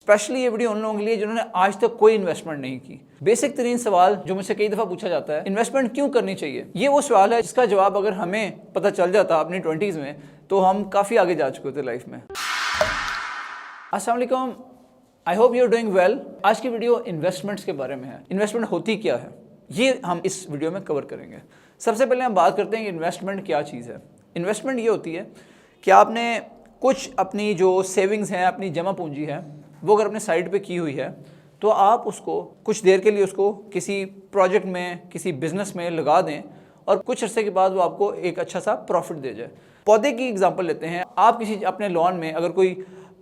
Specially ये video उन लोगों के लिए जिन्होंने आज तक कोई इन्वेस्टमेंट नहीं की। बेसिक तरीन सवाल जो मुझसे कई दफ़ा पूछा जाता है, इन्वेस्टमेंट क्यों करनी चाहिए? ये वो सवाल है जिसका जवाब अगर हमें पता चल जाता अपनी 20s में तो हम काफ़ी आगे जा चुके थे लाइफ में। अस्सलाम वालेकुम, I hope you are doing well. आज की वीडियो इन्वेस्टमेंट्स के बारे में है। इन्वेस्टमेंट होती क्या है ये हम इस वीडियो में कवर करेंगे। सबसे पहले हम बात करते हैं कि इन्वेस्टमेंट क्या चीज़ है। इन्वेस्टमेंट ये होती है कि आपने कुछ अपनी जो सेविंग्स हैं, अपनी जमा पूंजी है, वो अगर अपने साइड पे की हुई है तो आप उसको कुछ देर के लिए उसको किसी प्रोजेक्ट में, किसी बिजनेस में लगा दें और कुछ अरसे के बाद वो आपको एक अच्छा सा प्रॉफिट दे जाए। पौधे की एग्जांपल लेते हैं। आप किसी अपने लॉन में अगर कोई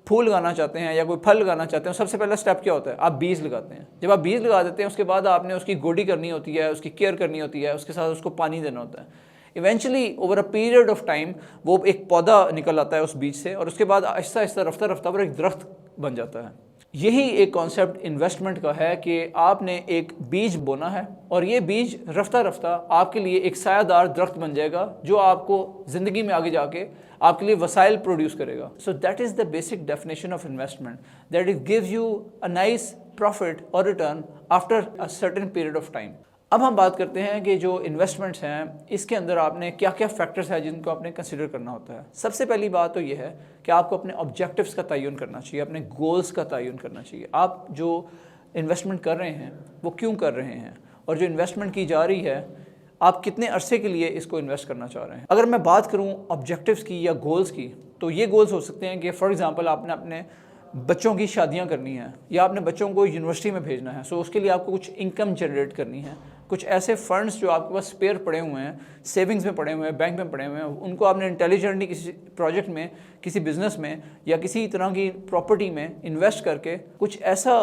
फूल लगाना चाहते हैं या कोई फल लगाना चाहते हैं, सबसे पहला स्टेप क्या होता है? आप बीज लगाते हैं। जब आप बीज लगा देते हैं उसके बाद आपने उसकी गोडी करनी होती है, उसकी केयर करनी होती है, उसके साथ उसको पानी देना होता है। Eventually over a period of time वो एक पौधा निकल आता है उस बीज से और उसके बाद आहिस्ता आहिस्ता रफ्ता रफ्ता पर एक दरख्त बन जाता है। यही एक कॉन्सेप्ट इन्वेस्टमेंट का है कि आपने एक बीज बोना है और ये बीज रफ्ता रफ्ता आपके लिए एक सायादार दरख्त बन जाएगा जो आपको ज़िंदगी में आगे जाके आपके लिए वसाइल प्रोड्यूस करेगा। So that is the basic definition of investment, that it gives you a nice profit और return after a certain period of time. अब हम बात करते हैं कि जो इन्वेस्टमेंट्स हैं इसके अंदर आपने क्या क्या फैक्टर्स हैं जिनको आपने कंसिडर करना होता है। सबसे पहली बात तो ये है कि आपको अपने ऑब्जेक्टिव्स का तयन करना चाहिए, अपने गोल्स का तयन करना चाहिए। आप जो इन्वेस्टमेंट कर रहे हैं वो क्यों कर रहे हैं, और जो इन्वेस्टमेंट की जा रही है आप कितने अरसे के लिए इसको इन्वेस्ट करना चाह रहे हैं। अगर मैं बात करूँ ऑब्जेक्टिव्स की या गोल्स की, तो ये गोल्स हो सकते हैं कि फॉर एग्ज़ाम्पल आपने अपने बच्चों की शादियां करनी है या आपने बच्चों को यूनिवर्सिटी में भेजना है। सो उसके लिए आपको कुछ इनकम जनरेट करनी है। कुछ ऐसे फंड्स जो आपके पास स्पेयर पड़े हुए हैं, सेविंग्स में पड़े हुए हैं, बैंक में पड़े हुए हैं, उनको आपने इंटेलिजेंटली किसी प्रोजेक्ट में, किसी बिजनेस में या किसी तरह की प्रॉपर्टी में इन्वेस्ट करके कुछ ऐसा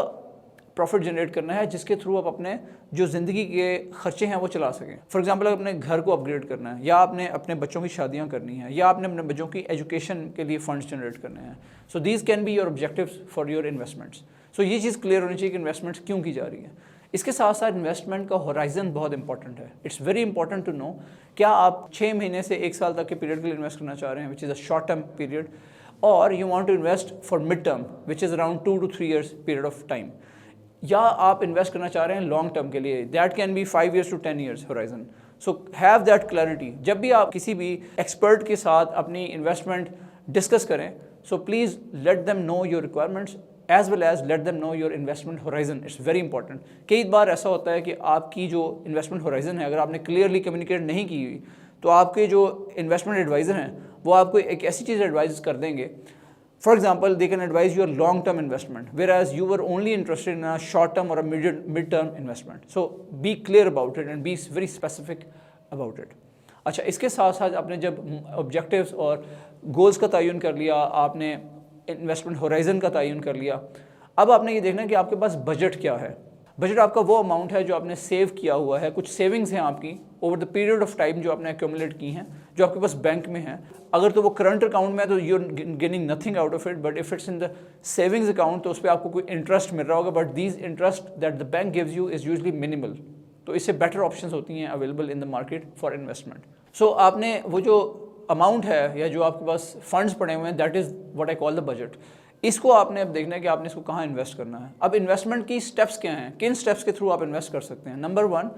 प्रॉफिट जनरेट करना है जिसके थ्रू आप अपने जो ज़िंदगी के खर्चे हैं वो चला सकें। फॉर एग्जांपल अपने घर को अपग्रेड करना है, या आपने अपने बच्चों की शादियां करनी है, या आपने अपने बच्चों की एजुकेशन के लिए फंड्स जनरेट करने हैं। So these can be your objectives for your investments. So ये चीज़ क्लियर होनी चाहिए कि इन्वेस्टमेंट्स क्यों की जा रही है। इसके साथ साथ इन्वेस्टमेंट का होराइजन बहुत इंपॉर्टेंट है। It's very important to know, क्या आप 6 महीने से 1 साल तक के पीरियड के लिए इन्वेस्ट करना चाह रहे हैं, which is a short term period, और you want to invest for mid term which is around 2 to 3 years period of time, या आप इन्वेस्ट करना चाह रहे हैं लॉन्ग टर्म के लिए, that can be 5 years to 10 years horizon. So have that clarity. जब भी आप किसी भी एक्सपर्ट के साथ अपनी इन्वेस्टमेंट डिस्कस करें, so please let them know your requirements as well as let them know your investment horizon. It's very important. कई बार ऐसा होता है कि आपकी जो इन्वेस्टमेंट होराइजन है अगर आपने क्लियरली कम्युनिकेट नहीं की हुई तो आपके जो इन्वेस्टमेंट एडवाइज़र हैं वो आपको एक ऐसी चीज़ एडवाइज कर देंगे। For example, they can advise your long-term investment, whereas you were only interested in a short-term or a mid-term investment. So be clear about it and be very specific about it. अच्छा, इसके साथ साथ आपने जब objectives और goals का तयन कर लिया, आपने इन्वेस्टमेंट होराइजन का तयन कर लिया, अब आपने ये देखना है कि आपके पास बजट क्या है। बजट आपका वो अमाउंट है जो आपने सेव किया हुआ है, कुछ सेविंग्स हैं आपकी over the period of time जो आपने एक्यूमुलेट की हैं, जो आपके पास बैंक में है। अगर तो वो करंट अकाउंट में है तो you are gaining nothing out of it, but if it's in the savings account तो उस पर आपको कोई इंटरेस्ट मिल रहा होगा, but these interest that the bank gives you is usually minimal. तो इससे बेटर ऑप्शंस होती हैं available in the market for investment. So आपने वो जो अमाउंट है या जो आपके पास फंड्स पड़े हुए हैं, that is what I call the budget. इसको आपने अब देखना है कि आपने इसको कहाँ इन्वेस्ट करना है। अब इन्वेस्टमेंट की स्टेप्स क्या हैं, किन स्टेप्स के थ्रू आप इन्वेस्ट कर सकते हैं। नंबर 1,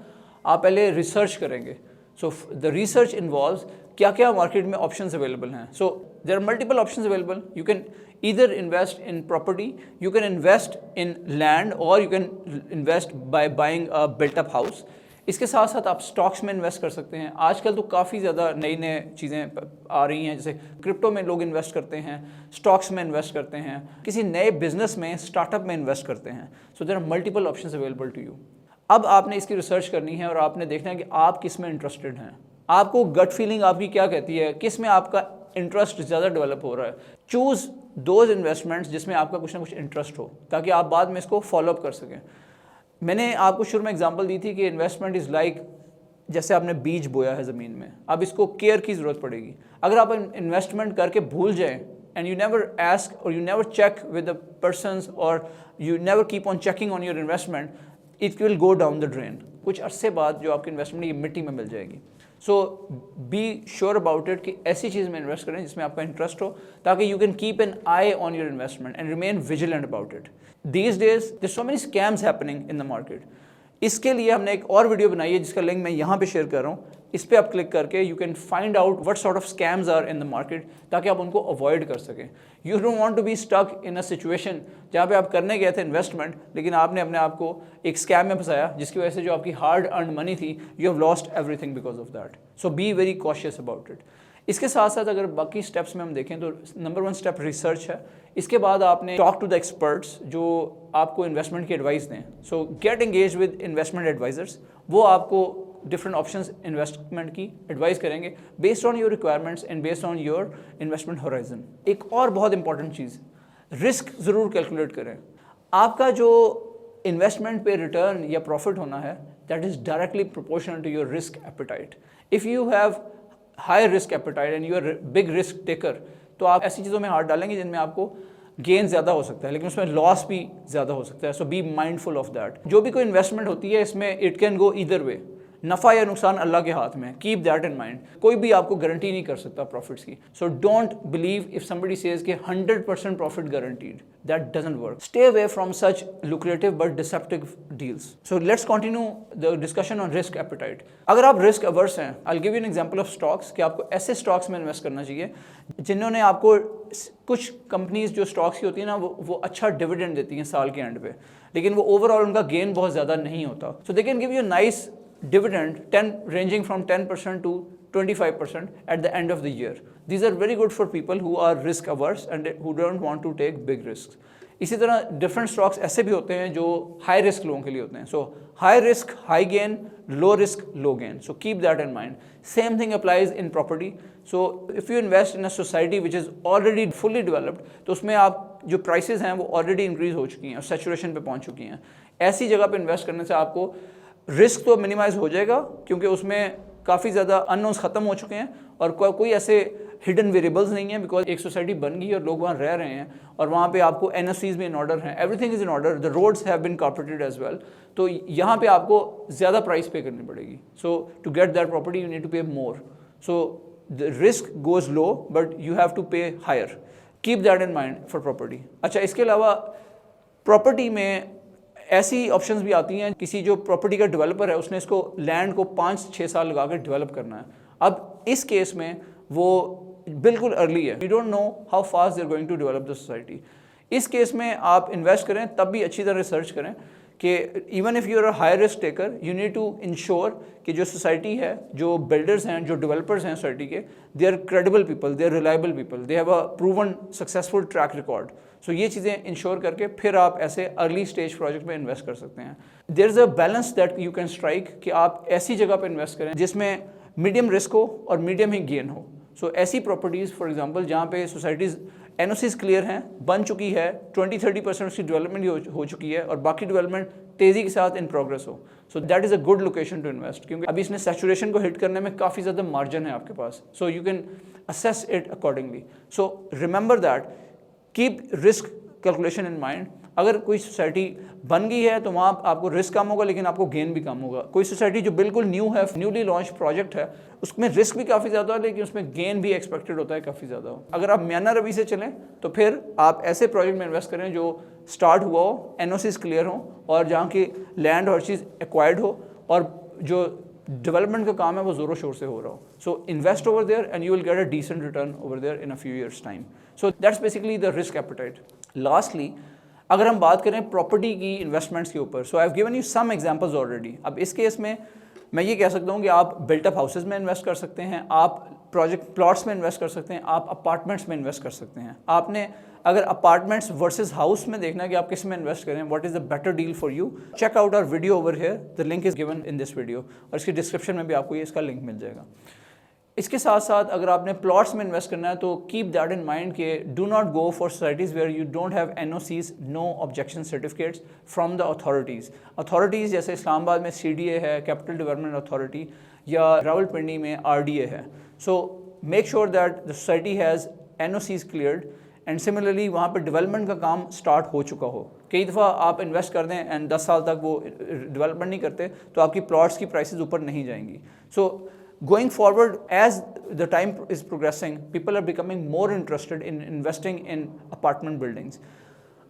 आप पहले रिसर्च करेंगे। सो द रिसर्च इन्वॉल्व्स क्या क्या मार्केट में ऑप्शंस अवेलेबल हैं। So there are multiple options available. You can either invest in property, you can invest in land, और you can invest by buying a built up house. इसके साथ साथ आप stocks में इन्वेस्ट कर सकते हैं। आजकल तो काफ़ी ज़्यादा नई नई चीज़ें आ रही हैं, जैसे क्रिप्टो में लोग इन्वेस्ट करते हैं, स्टॉक्स में इन्वेस्ट करते हैं, किसी नए बिजनेस में, स्टार्टअप में इन्वेस्ट करते हैं। So there are multiple options available to you. अब आपने इसकी रिसर्च करनी है और आपने देखना है कि आप किस में इंटरेस्टेड हैं। आपको गट फीलिंग आपकी क्या कहती है, किस में आपका इंटरेस्ट ज़्यादा डेवलप हो रहा है। चूज़ दोज इन्वेस्टमेंट्स जिसमें आपका कुछ ना कुछ इंटरेस्ट हो, ताकि आप बाद में इसको फॉलोअप कर सकें। मैंने आपको शुरू में एग्जांपल दी थी कि इन्वेस्टमेंट इज़ लाइक जैसे आपने बीज बोया है ज़मीन में, अब इसको केयर की ज़रूरत पड़ेगी। अगर आप इन्वेस्टमेंट करके भूल जाएं एंड यू नेवर आस्क और you never check with the persons और you never keep on checking on your investment, it will go down the drain. कुछ अरसे बाद जो आपकी इन्वेस्टमेंट ये मिट्टी में मिल जाएगी। सो बी श्योर अबाउट इट कि ऐसी चीज़ में इन्वेस्ट करें जिसमें आपका इंटरेस्ट हो, ताकि you can keep an eye on your investment and remain vigilant about it. These days there so many scams happening in the market. इसके लिए हमने एक और वीडियो बनाई है जिसका लिंक मैं यहाँ पे शेयर कर रहा हूँ। इस पर आप क्लिक करके you can find out what sort of scams are in the market, ताकि आप उनको अवॉइड कर सकें। You don't want to be stuck in a situation जहाँ पे आप करने गए थे इन्वेस्टमेंट, लेकिन आपने अपने आप को एक स्कैम में फंसाया जिसकी वजह से जो आपकी हार्ड अर्न मनी थी, you have lost everything because of that. So be very cautious about it. इसके साथ साथ अगर बाकी स्टेप्स में हम देखें तो नंबर 1 स्टेप रिसर्च है। इसके बाद आपने टॉक टू द एक्सपर्ट्स जो आपको इन्वेस्टमेंट की एडवाइस दें। So get engage with investment advisers. वो आपको डिफरेंट ऑप्शंस इन्वेस्टमेंट की एडवाइस करेंगे based on your requirements and based on your investment horizon. एक और बहुत इंपॉर्टेंट चीज़, रिस्क ज़रूर कैलकुलेट करें। आपका जो इन्वेस्टमेंट पे रिटर्न या प्रॉफिट होना है, that is directly proportional to your risk appetite. If you have high risk appetite and you are big risk taker, तो आप ऐसी चीज़ों में हाथ डालेंगे जिनमें आपको गेन ज़्यादा हो सकता है, लेकिन उसमें लॉस भी ज़्यादा हो सकता है। सो बी माइंडफुल ऑफ दैट। जो भी कोई इन्वेस्टमेंट होती है इसमें it can go either way, नफ़ा या नुकसान अल्लाह के हाथ में। Keep that in mind. कोई भी आपको गारंटी नहीं कर सकता प्रॉफिट्स की। So don't believe if somebody says कि 100% profit guaranteed, that doesn't work. Stay away from such lucrative but deceptive deals. So let's continue the discussion on risk appetite. अगर आप रिस्क अवर्स हैं, I will give you an example of stocks कि आपको ऐसे stocks में invest करना चाहिए जिन्होंने आपको, कुछ कंपनीज जो स्टॉक्स की होती है ना वो अच्छा डिविडेंड देती हैं साल के एंड पे, लेकिन वो ओवरऑल उनका गेन बहुत ज़्यादा नहीं होता। So they can give you nice dividend ranging from 10% to 25% at the end of the year. These are very good for people who are risk averse and who don't want to take big risks. इसी तरह different stocks ऐसे भी होते हैं जो high risk लोगों के लिए होते हैं। So high risk high gain, low risk low gain. So keep that in mind. Same thing applies in property. So if you invest in a society which is already fully developed, तो उसमें आप जो prices हैं वो already increase हो चुकी हैं और सैचुरेशन पे पहुंच चुकी हैं। ऐसी जगह पे इन्वेस्ट करने से आपको रिस्क तो मिनिमाइज हो जाएगा क्योंकि उसमें काफ़ी ज़्यादा अननोन्स ख़त्म हो चुके हैं और कोई ऐसे हिडन वेरिएबल्स नहीं है, बिकॉज एक सोसाइटी बन गई और लोग वहाँ रह रहे हैं और वहाँ पे आपको एनओसीज भी इन ऑर्डर हैं, everything is in order, the roads have been corporated as well. तो यहाँ पे आपको ज़्यादा प्राइस पे करनी पड़ेगी। So to get that property you need to pay more. So the risk goes low but you have to pay higher. Keep that in mind for property. अच्छा, इसके अलावा प्रॉपर्टी में ऐसी ऑप्शंस भी आती हैं, किसी जो प्रॉपर्टी का डेवलपर है उसने इसको लैंड को 5-6 साल लगा कर डेवलप करना है। अब इस केस में वो बिल्कुल अर्ली है, we don't know how fast they are going to develop the society. इस केस में आप इन्वेस्ट करें तब भी अच्छी तरह रिसर्च करें कि even if you are a high risk taker you need to ensure कि जो सोसाइटी है, जो बिल्डर्स हैं, जो डेवलपर्स हैं सोसाइटी के, they are credible people, they are reliable people, they have a proven successful track record. So ये चीज़ें इंश्योर करके फिर आप ऐसे अर्ली स्टेज प्रोजेक्ट में इन्वेस्ट कर सकते हैं। There is a balance that you can strike कि आप ऐसी जगह पर इन्वेस्ट करें जिसमें मीडियम रिस्क हो और मीडियम ही गेन हो। सो ऐसी प्रॉपर्टीज़ फॉर एग्जांपल जहाँ पे सोसाइटीज़ एनओसीज क्लियर हैं, बन चुकी है, 20-30% उसकी डेवलपमेंट हो चुकी है और बाकी डेवलपमेंट तेज़ी के साथ इन प्रोग्रेस हो। So that is a good location to invest, क्योंकि अभी इसने सैचुरेशन को हिट करने में काफ़ी ज़्यादा मार्जिन है आपके पास। So you can assess it accordingly. So remember that, keep risk calculation in mind. अगर कोई सोसाइटी बन गई है तो वहाँ आपको रिस्क कम होगा लेकिन आपको गेन भी कम होगा। कोई सोसाइटी जो बिल्कुल न्यू है, न्यूली लॉन्च प्रोजेक्ट है, उसमें रिस्क भी काफ़ी ज़्यादा है लेकिन उसमें गेन भी एक्सपेक्टेड होता है काफ़ी ज़्यादा हो। अगर आप म्याना रवि से चलें तो फिर आप ऐसे प्रोजेक्ट में इन्वेस्ट करें जो स्टार्ट हुआ हो, एनओसीज क्लियर हो और जहाँ की लैंड हर चीज़ एक्वायर्ड हो और जो डेवलपमेंट का काम है वो ज़ोरों शोर से हो रहा हो। So invest over there and you will get a decent return over there in a few years time. So that's basically the risk appetite. Lastly, अगर हम बात करें प्रॉपर्टी की इन्वेस्टमेंट्स के ऊपर, so I have given you some examples already. अब इस case में मैं ये कह सकता हूँ कि आप बिल्ट अप हाउसेज में इन्वेस्ट कर सकते हैं, आप प्रोजेक्ट प्लॉट्स में इन्वेस्ट कर सकते हैं, आप अपार्टमेंट्स में इन्वेस्ट कर सकते हैं। आपने अगर अपार्टमेंट्स वर्सेस हाउस में देखना है कि आप किस में इन्वेस्ट करें, what is the better deal for you, check out our video over here, the link is given in this video और इसकी डिस्क्रिप्शन में भी आपको ये इसका लिंक मिल जाएगा। इसके साथ साथ अगर आपने प्लॉट्स में इन्वेस्ट करना है तो कीप दैट इन माइंड कि do not go for societies where you don't have NOCs, no objection certificates from the authorities जैसे इस्लामाबाद में सीडीए है, कैपिटल डेवलपमेंट अथॉरिटी, या रावलपिंडी में आरडीए है। So make sure that the society has NOCs cleared and similarly वहाँ पर development का काम स्टार्ट हो चुका हो। कई दफ़ा आप इन्वेस्ट कर दें एंड 10 साल तक वो डेवलपमेंट नहीं करते तो आपकी प्लॉट्स की प्राइसेस ऊपर नहीं जाएंगी। सो going forward, as the time is progressing, people are becoming more interested in investing in apartment buildings.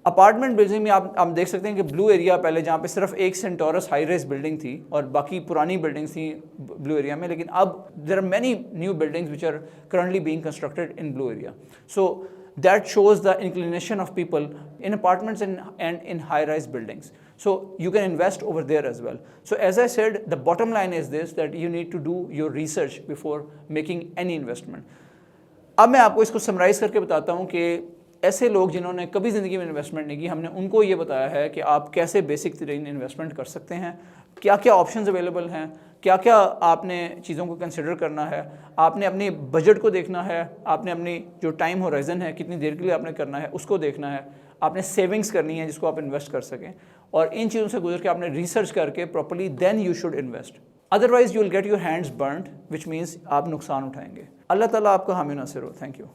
Apartment building में आप देख सकते हैं कि ब्लू एरिया पहले जहाँ पे सिर्फ एक सेंटोरस हाई राइज बिल्डिंग थी और बाकी पुरानी बिल्डिंग्स थी ब्लू एरिया में, लेकिन अब there are many new buildings which are currently being constructed in Blue Area. So that shows the inclination of people in apartments and in high-rise buildings. So you can invest over there as well. So as I said, the bottom line is this, that you need to do your research before making any investment. अब मैं आपको इसको summarise करके बताता हूँ कि ऐसे लोग जिन्होंने कभी ज़िंदगी में इन्वेस्टमेंट नहीं की, हमने उनको ये बताया है कि आप कैसे बेसिक तरीन इन्वेस्टमेंट कर सकते हैं, क्या क्या ऑप्शंस अवेलेबल हैं, क्या क्या आपने चीज़ों को कंसिडर करना है, आपने अपने बजट को देखना है, आपने अपनी जो टाइम होराइजन है कितनी देर के लिए आपने करना है उसको देखना है, आपने सेविंग्स करनी है जिसको आप इन्वेस्ट कर सकें, और इन चीज़ों से गुजर के आपने रिसर्च करके properly then you should invest. Otherwise you will get your hands burned, which means आप नुकसान उठाएंगे. अल्लाह ताला आपका हामी नासिर हो. Thank you.